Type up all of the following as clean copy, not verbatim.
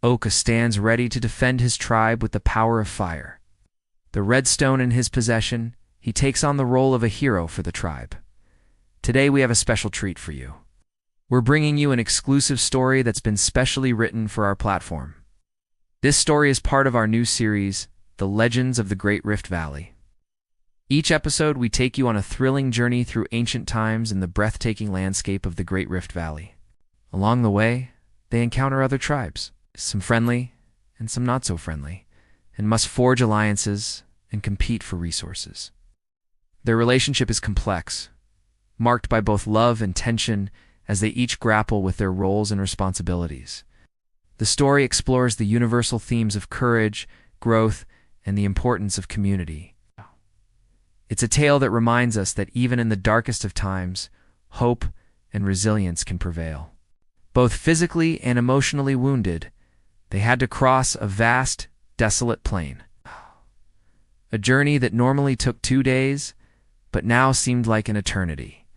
Oka stands ready to defend his tribe with the power of fire. The red stone in his possession, he takes on the role of a hero for the tribe. Today we have a special treat for you. We're bringing you an exclusive story that's been specially written for our platform. This story is part of our new series, The Legends of the Great Rift Valley. Each episode, we take you on a thrilling journey through ancient times in the breathtaking landscape of the Great Rift Valley. Along the way, they encounter other tribes, some friendly and some not so friendly, and must forge alliances and compete for resources. Their relationship is complex, marked by both love and tension as they each grapple with their roles and responsibilities. The story explores the universal themes of courage, growth, and the importance of community. It's a tale that reminds us that even in the darkest of times, hope and resilience can prevail. Both physically and emotionally wounded, they had to cross a vast, desolate plain. A journey that normally took 2 days, but now seemed like an eternity.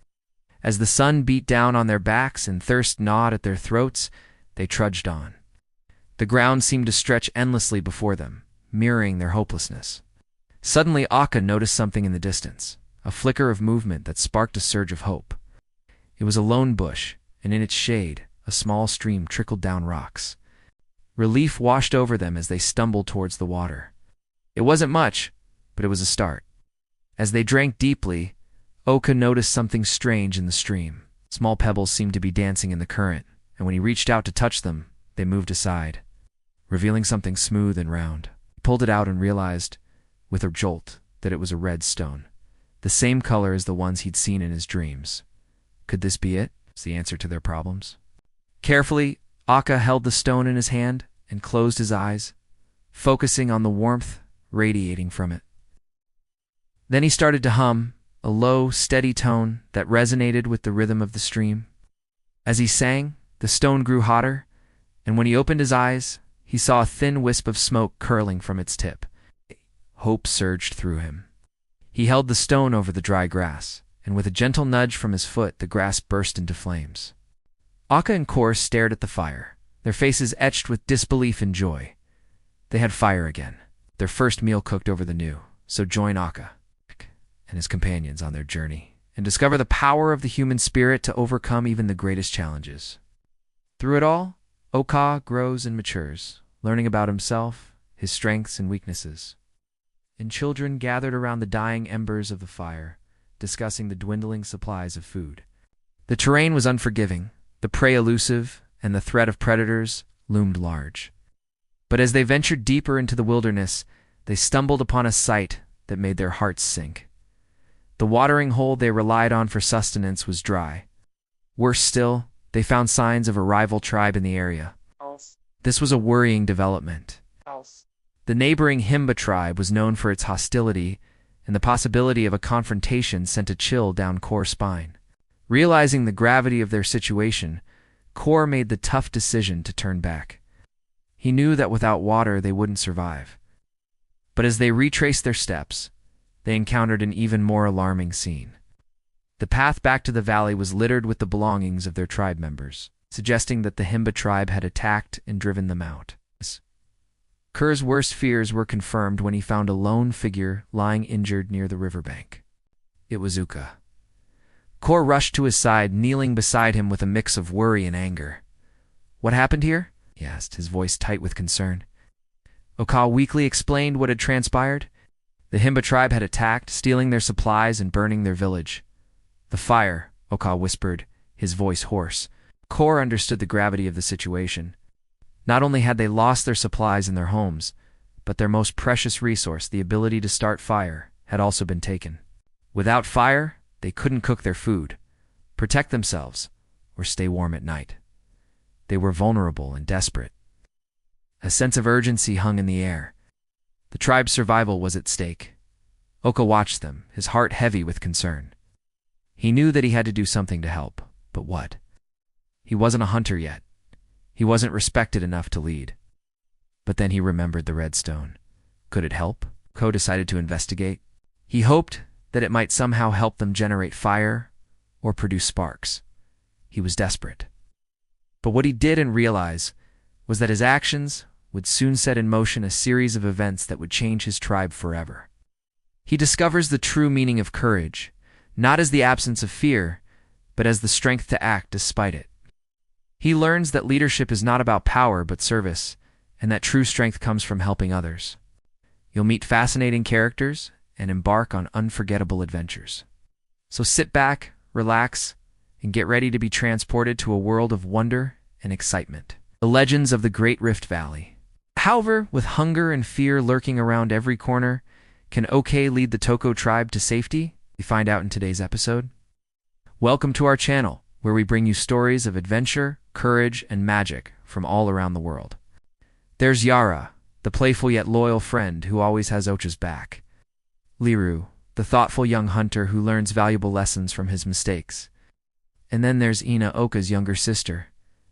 As the sun beat down on their backs and thirst gnawed at their throats, they trudged on. The ground seemed to stretch endlessly before them, mirroring their hopelessness. Suddenly, Akka noticed something in the distance, a flicker of movement that sparked a surge of hope. It was a lone bush, and in its shade, a small stream trickled down rocks. Relief washed over them as they stumbled towards the water. It wasn't much, but it was a start. As they drank deeply, Oka noticed something strange in the stream. Small pebbles seemed to be dancing in the current, and when he reached out to touch them, they moved aside, revealing something smooth and round. He pulled it out and realized, with a jolt, that it was a red stone, the same color as the ones he'd seen in his dreams. Could this be it? Was the answer to their problems? Carefully, Akka held the stone in his hand and closed his eyes, focusing on the warmth radiating from it. Then he started to hum, a low, steady tone that resonated with the rhythm of the stream. As he sang, the stone grew hotter, and when he opened his eyes, he saw a thin wisp of smoke curling from its tip. Hope surged through him. He held the stone over the dry grass, and with a gentle nudge from his foot, the grass burst into flames. Akka and Kor stared at the fire, their faces etched with disbelief and joy. They had fire again, their first meal cooked over the new. So join Akka and his companions on their journey, and discover the power of the human spirit to overcome even the greatest challenges. Through it all, Oka grows and matures, learning about himself, his strengths and weaknesses. And children gathered around the dying embers of the fire, discussing the dwindling supplies of food. The terrain was unforgiving, the prey elusive, and the threat of predators loomed large. But as they ventured deeper into the wilderness, they stumbled upon a sight that made their hearts sink. The watering hole they relied on for sustenance was dry. Worse still, they found signs of a rival tribe in the area. This was a worrying development. The neighboring Himba tribe was known for its hostility, and the possibility of a confrontation sent a chill down Kor's spine. Realizing the gravity of their situation, Kor made the tough decision to turn back. He knew that without water they wouldn't survive. But as they retraced their steps, they encountered an even more alarming scene. The path back to the valley was littered with the belongings of their tribe members, suggesting that the Himba tribe had attacked and driven them out. Kur's worst fears were confirmed when he found a lone figure lying injured near the riverbank. It was Uka. Kor rushed to his side, kneeling beside him with a mix of worry and anger. "What happened here?" he asked, his voice tight with concern. Oka weakly explained what had transpired. The Himba tribe had attacked, stealing their supplies and burning their village. "The fire," Oka whispered, his voice hoarse. Kor understood the gravity of the situation. Not only had they lost their supplies and their homes, but their most precious resource, the ability to start fire, had also been taken. Without fire, they couldn't cook their food, protect themselves, or stay warm at night. They were vulnerable and desperate. A sense of urgency hung in the air. The tribe's survival was at stake. Oka watched them, his heart heavy with concern. He knew that he had to do something to help, but what? He wasn't a hunter yet. He wasn't respected enough to lead. But then he remembered the red stone. Could it help? Ko decided to investigate. He hoped that it might somehow help them generate fire or produce sparks. He was desperate. But what he didn't realize was that his actions would soon set in motion a series of events that would change his tribe forever. He discovers the true meaning of courage, not as the absence of fear, but as the strength to act despite it. He learns that leadership is not about power but service, and that true strength comes from helping others. You'll meet fascinating characters and embark on unforgettable adventures. So sit back, relax, and get ready to be transported to a world of wonder and excitement. The legends of the Great Rift Valley. However, with hunger and fear lurking around every corner, can OK lead the Toko tribe to safety? We find out in today's episode. Welcome to our channel, where we bring you stories of adventure, courage, and magic from all around the world. There's Yara, the playful yet loyal friend who always has Ocha's back. Liru, the thoughtful young hunter who learns valuable lessons from his mistakes. And then there's Ina, Oka's younger sister,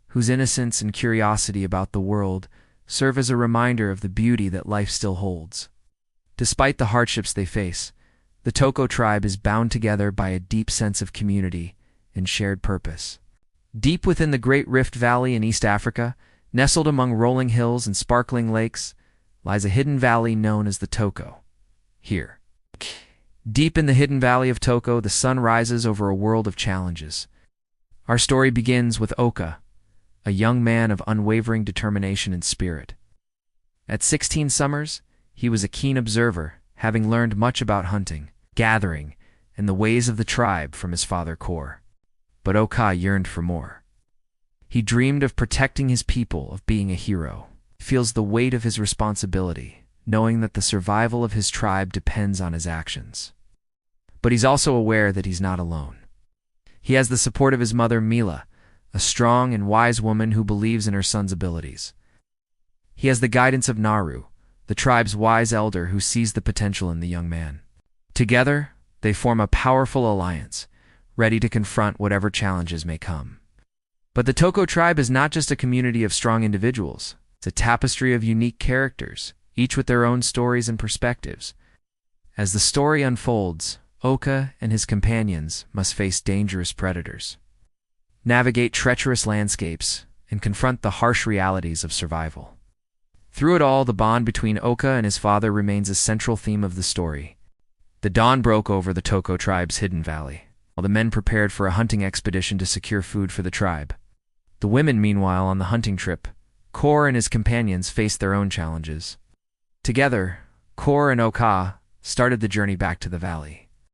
whose innocence and curiosity about the world serve as a reminder of the beauty that life still holds. Despite the hardships they face, the Toko tribe is bound together by a deep sense of community and shared purpose. Deep within the Great Rift Valley in East Africa, nestled among rolling hills and sparkling lakes, lies a hidden valley known as the Toko. Here, deep in the hidden valley of Toko, the sun rises over a world of challenges. Our story begins with Oka, a young man of unwavering determination and spirit. At 16 summers, he was a keen observer, having learned much about hunting, gathering, and the ways of the tribe from his father Kor. But Oka yearned for more. He dreamed of protecting his people, of being a hero. He feels the weight of his responsibility, knowing that the survival of his tribe depends on his actions. But he's also aware that he's not alone. He has the support of his mother Mila, a strong and wise woman who believes in her son's abilities. He has the guidance of Naru, the tribe's wise elder who sees the potential in the young man. Together, they form a powerful alliance, ready to confront whatever challenges may come. But the Toko tribe is not just a community of strong individuals. It's a tapestry of unique characters, each with their own stories and perspectives. As the story unfolds, Oka and his companions must face dangerous predators, navigate treacherous landscapes, and confront the harsh realities of survival. Through it all, the bond between Oka and his father remains a central theme of the story. The dawn broke over the Toko tribe's hidden valley, while the men prepared for a hunting expedition to secure food for the tribe. The women, meanwhile, on the hunting trip, Kor and his companions faced their own challenges. Together, Kor and Oka started the journey back to the valley.